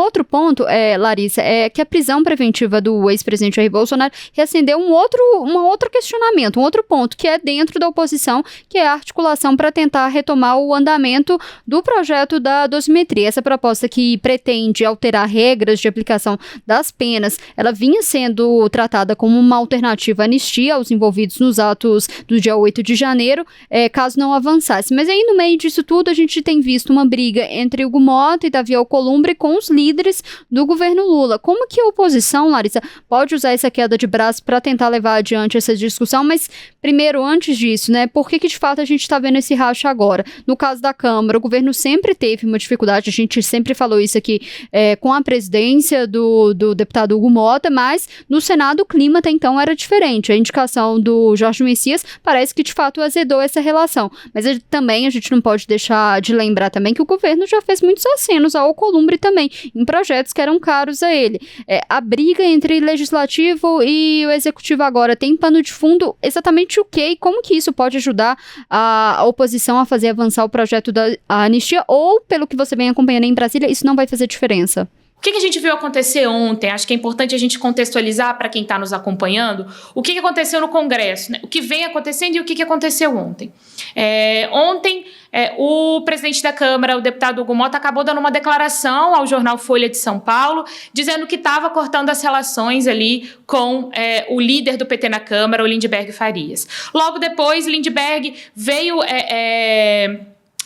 outro ponto, Larissa, é que a prisão preventiva do ex-presidente Jair Bolsonaro reacendeu um outro questionamento, um outro ponto, que é dentro da oposição, que é a articulação para tentar retomar o andamento do projeto da dosimetria. Essa proposta que pretende alterar regras de aplicação das penas, ela vinha sendo tratada como uma alternativa à anistia aos envolvidos nos atos do dia 8 de janeiro, caso não avançasse. Mas aí, no meio disso tudo, a gente tem visto uma briga entre Hugo Mota e Davi Alcolumbre com os líderes do governo Lula. Como que a oposição, Larissa, pode usar essa queda de braço para tentar levar adiante essa discussão? Mas, primeiro, antes disso, né, por que de fato a gente está vendo esse racha agora? No caso da Câmara, o governo sempre teve uma dificuldade, a gente sempre falou isso aqui com a presidência do deputado Hugo Mota, mas no Senado o clima até então era diferente. A indicação do Jorge Messias parece que de fato azedou essa relação. Mas também a gente não pode deixar de lembrar também que o governo já fez muitos acenos ao Alcolumbre também, em projetos que eram caros a ele. A briga entre legislativo e o executivo agora tem pano de fundo exatamente o quê? E como que isso pode ajudar a oposição a fazer avançar o projeto da anistia? Ou, pelo que você vem acompanhando em Brasília, isso não vai fazer diferença? O que a gente viu acontecer ontem? Acho que é importante a gente contextualizar para quem está nos acompanhando o que aconteceu no Congresso, né? O que vem acontecendo e o que aconteceu ontem. Ontem, o presidente da Câmara, o deputado Hugo Mota, acabou dando uma declaração ao jornal Folha de São Paulo, dizendo que estava cortando as relações ali com o líder do PT na Câmara, o Lindbergh Farias. Logo depois, Lindbergh veio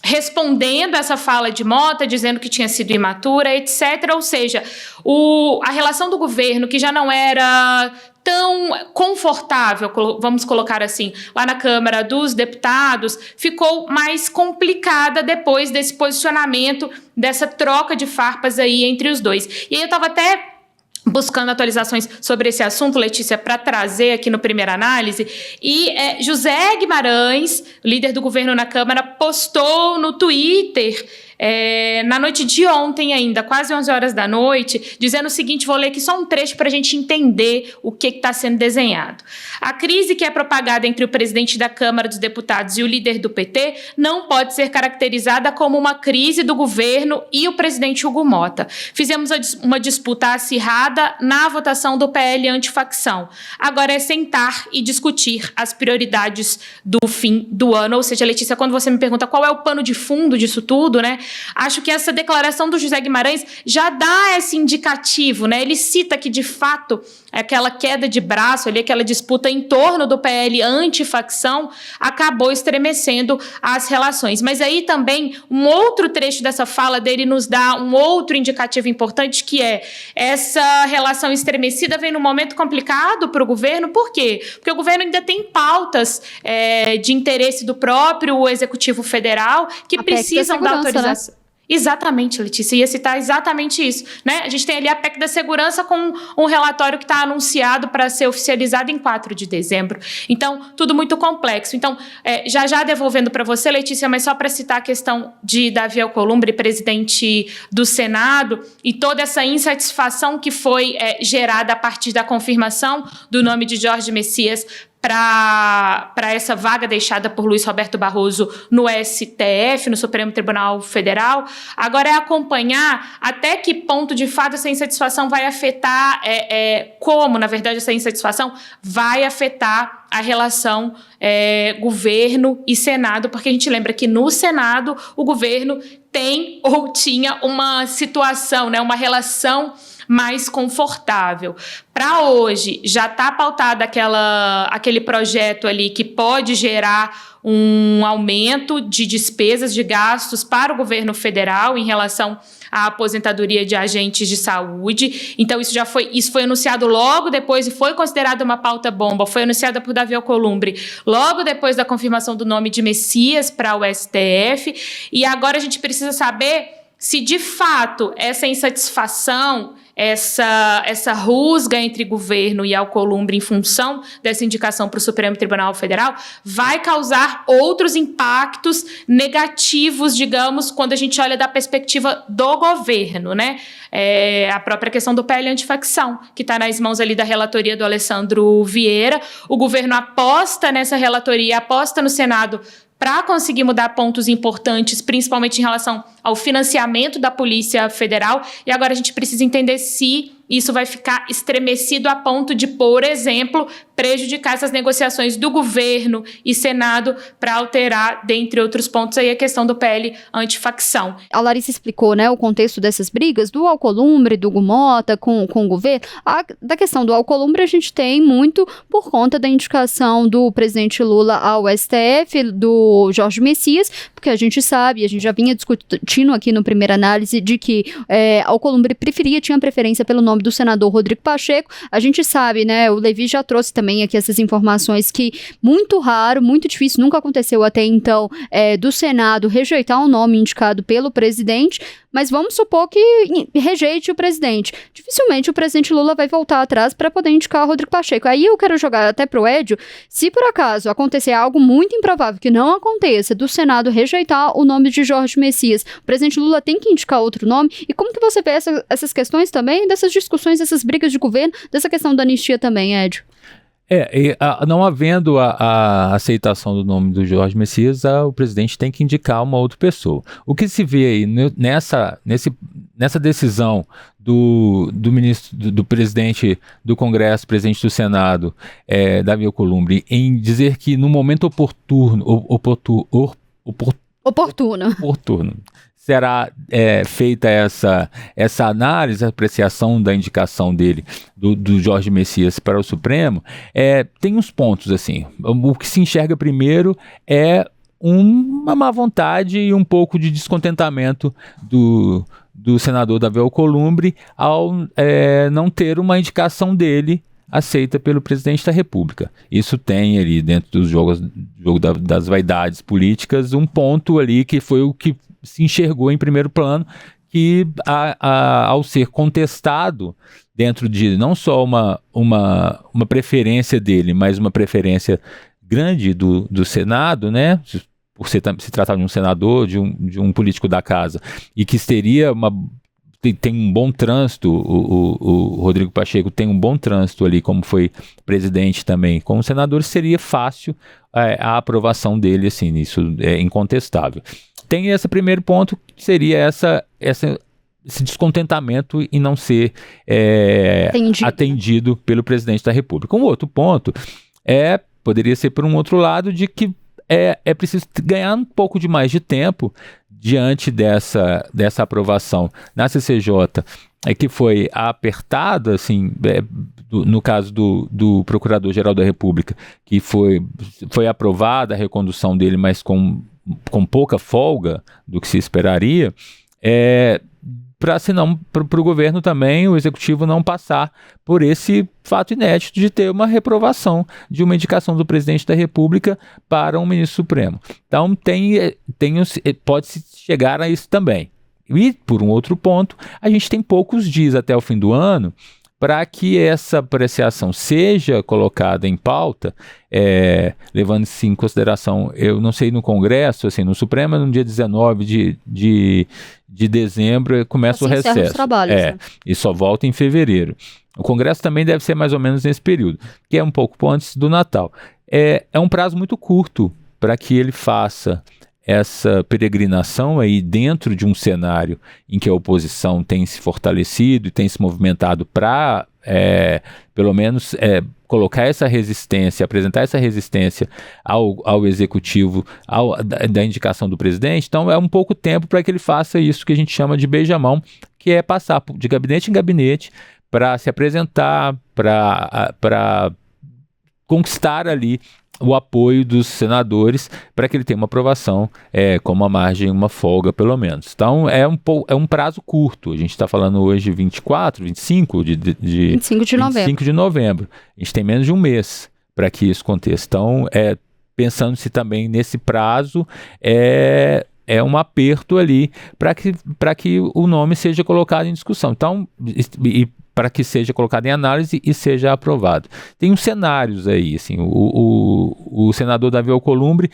respondendo essa fala de Mota, dizendo que tinha sido imatura, etc. Ou seja, a relação do governo, que já não era tão confortável, vamos colocar assim, lá na Câmara dos Deputados, ficou mais complicada depois desse posicionamento, dessa troca de farpas aí entre os dois. E aí eu estava até buscando atualizações sobre esse assunto, Letícia, para trazer aqui no Primeira Análise, e José Guimarães, líder do governo na Câmara, postou no Twitter, na noite de ontem ainda, quase 11 horas da noite, dizendo o seguinte, vou ler aqui só um trecho para a gente entender o que está sendo desenhado. A crise que é propagada entre o presidente da Câmara dos Deputados e o líder do PT não pode ser caracterizada como uma crise do governo e o presidente Hugo Mota. Fizemos uma disputa acirrada na votação do PL antifacção. Agora é sentar e discutir as prioridades do fim do ano. Ou seja, Letícia, quando você me pergunta qual é o pano de fundo disso tudo, né? Acho que essa declaração do José Guimarães já dá esse indicativo, né? Ele cita que, de fato, aquela queda de braço ali, aquela disputa em torno do PL antifacção, acabou estremecendo as relações. Mas aí também, um outro trecho dessa fala dele nos dá um outro indicativo importante, que é essa relação estremecida vem num momento complicado para o governo. Por quê? Porque o governo ainda tem pautas de interesse do próprio Executivo Federal que precisam da autorização. Né? Exatamente, Letícia, ia citar exatamente isso, né? A gente tem ali a PEC da segurança com um relatório que está anunciado para ser oficializado em 4 de dezembro. Então, tudo muito complexo. Então, já devolvendo para você, Letícia, mas só para citar a questão de Davi Alcolumbre, presidente do Senado, e toda essa insatisfação que foi gerada a partir da confirmação do nome de Jorge Messias para essa vaga deixada por Luiz Roberto Barroso no STF, no Supremo Tribunal Federal. Agora é acompanhar até que ponto, de fato, essa insatisfação vai afetar, como, na verdade, essa insatisfação vai afetar a relação governo e Senado, porque a gente lembra que no Senado o governo tem ou tinha uma situação, né, uma relação mais confortável. Para hoje, já está pautada aquele projeto ali que pode gerar um aumento de despesas, de gastos para o governo federal em relação à aposentadoria de agentes de saúde. Então, isso foi anunciado logo depois e foi considerado uma pauta bomba. Foi anunciada por Davi Alcolumbre logo depois da confirmação do nome de Messias para o STF. E agora a gente precisa saber se, de fato, essa insatisfação, essa rusga entre governo e Alcolumbre em função dessa indicação para o Supremo Tribunal Federal vai causar outros impactos negativos, digamos, quando a gente olha da perspectiva do governo, né? A própria questão do PL antifacção, que está nas mãos ali da relatoria do Alessandro Vieira. O governo aposta nessa relatoria, aposta no Senado para conseguir mudar pontos importantes, principalmente em relação ao financiamento da Polícia Federal. E agora a gente precisa entender se isso vai ficar estremecido a ponto de, por exemplo, prejudicar essas negociações do governo e Senado para alterar, dentre outros pontos, aí a questão do PL antifacção. A Larissa explicou, né, o contexto dessas brigas do Alcolumbre, do Gumota com o governo. Da questão do Alcolumbre, a gente tem muito por conta da indicação do presidente Lula ao STF, do Jorge Messias, porque a gente sabe, a gente já vinha discutindo aqui no Primeira Análise, de que Alcolumbre tinha preferência pelo nome do senador Rodrigo Pacheco. A gente sabe, né, o Levi já trouxe também aqui essas informações que muito raro, muito difícil, nunca aconteceu até então, do Senado rejeitar um nome indicado pelo presidente, mas vamos supor que rejeite o presidente. Dificilmente o presidente Lula vai voltar atrás para poder indicar o Rodrigo Pacheco. Aí eu quero jogar até pro Edio, se por acaso acontecer algo muito improvável, que não aconteça, do Senado rejeitar o nome de Jorge Messias, o presidente Lula tem que indicar outro nome, e como que você vê essas questões também, dessas discussões, dessas brigas de governo, dessa questão da anistia também, Edio? Não havendo a aceitação do nome do Jorge Messias, o presidente tem que indicar uma outra pessoa. O que se vê aí nessa decisão do ministro, do presidente do Congresso, presidente do Senado, Davi Alcolumbre, em dizer que no momento oportuno será feita essa análise, a apreciação da indicação dele, do Jorge Messias para o Supremo, tem uns pontos assim. O que se enxerga primeiro é uma má vontade e um pouco de descontentamento do senador Davi Alcolumbre ao não ter uma indicação dele aceita pelo presidente da República. Isso tem ali dentro do jogo das vaidades políticas um ponto ali que foi o que se enxergou em primeiro plano, que ao ser contestado dentro de não só uma preferência dele, mas uma preferência grande do Senado, né, por se tratar de um senador, de um político da casa, e que tem um bom trânsito, o Rodrigo Pacheco tem um bom trânsito ali, como foi presidente também, como senador, seria fácil a aprovação dele, assim, isso é incontestável. Tem esse primeiro ponto, que seria esse descontentamento em não ser atendido pelo presidente da República. Um outro ponto poderia ser por um outro lado, de que é preciso ganhar um pouco de mais de tempo diante dessa aprovação na CCJ, que foi apertada, assim, no caso do Procurador-Geral da República, que foi aprovada a recondução dele, mas com pouca folga do que se esperaria, para o governo também, o executivo não passar por esse fato inédito de ter uma reprovação de uma indicação do presidente da República para um ministro supremo. Então pode-se chegar a isso também. E, por um outro ponto, a gente tem poucos dias até o fim do ano para que essa apreciação seja colocada em pauta, levando-se em consideração, eu não sei no Congresso, assim, no Supremo, no dia 19 de dezembro, começa o recesso. Os trabalhos, né? E só volta em fevereiro. O Congresso também deve ser mais ou menos nesse período, que é um pouco antes do Natal. É um prazo muito curto para que ele faça essa peregrinação aí dentro de um cenário em que a oposição tem se fortalecido e tem se movimentado para, pelo menos, colocar essa resistência, apresentar essa resistência ao executivo, da indicação do presidente. Então, é um pouco tempo para que ele faça isso que a gente chama de beijamão, que é passar de gabinete em gabinete para se apresentar, para conquistar ali o apoio dos senadores para que ele tenha uma aprovação com uma margem, uma folga pelo menos. Então é um prazo curto, a gente está falando hoje 25 de novembro, a gente tem menos de um mês para que isso aconteça. Então pensando-se também nesse prazo, é um aperto ali para que o nome seja colocado em discussão. Então, para que seja colocado em análise e seja aprovado. Tem uns cenários aí, assim, o senador Davi Alcolumbre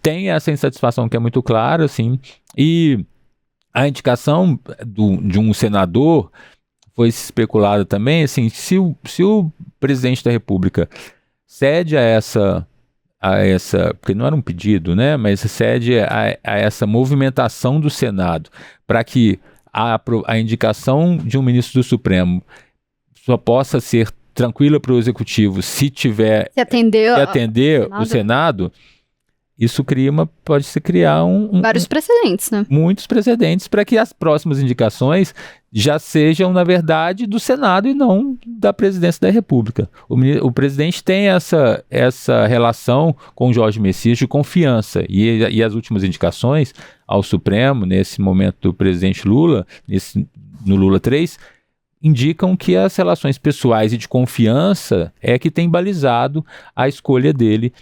tem essa insatisfação que é muito clara, assim, e a indicação de um senador foi especulada também, assim, se o presidente da República cede a essa, porque não era um pedido, né, mas cede a essa movimentação do Senado para que a indicação de um ministro do Supremo só possa ser tranquila para o Executivo se atender o Senado, isso pode-se criar vários precedentes, né? Muitos precedentes para que as próximas indicações já sejam, na verdade, do Senado e não da Presidência da República. O presidente tem essa relação com o Jorge Messias de confiança e as últimas indicações ao Supremo, nesse momento do presidente Lula, no Lula 3, indicam que as relações pessoais e de confiança é que tem balizado a escolha dele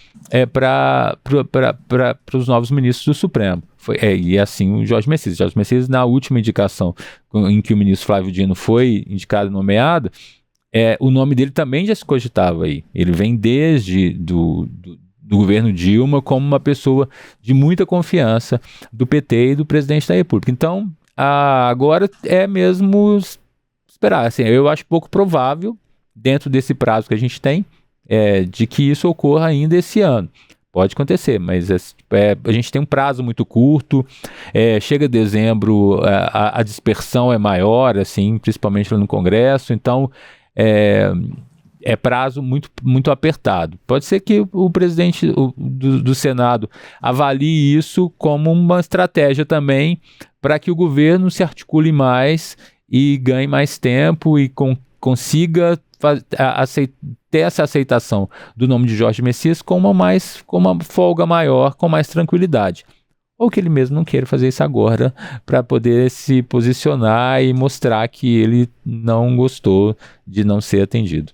para os novos ministros do Supremo. E assim o Jorge Messias. Jorge Messias, na última indicação em que o ministro Flávio Dino foi indicado e nomeado, o nome dele também já se cogitava aí. Ele vem desde do governo Dilma como uma pessoa de muita confiança do PT e do presidente da República. Então, agora é mesmo esperar. Assim, eu acho pouco provável, dentro desse prazo que a gente tem, de que isso ocorra ainda esse ano. Pode acontecer, mas a gente tem um prazo muito curto, chega dezembro, a dispersão é maior, assim, principalmente lá no Congresso, então é prazo muito, muito apertado. Pode ser que o presidente do Senado avalie isso como uma estratégia também para que o governo se articule mais e ganhe mais tempo e consiga ter essa aceitação do nome de Jorge Messias com uma folga maior, com mais tranquilidade. Ou que ele mesmo não queira fazer isso agora para poder se posicionar e mostrar que ele não gostou de não ser atendido.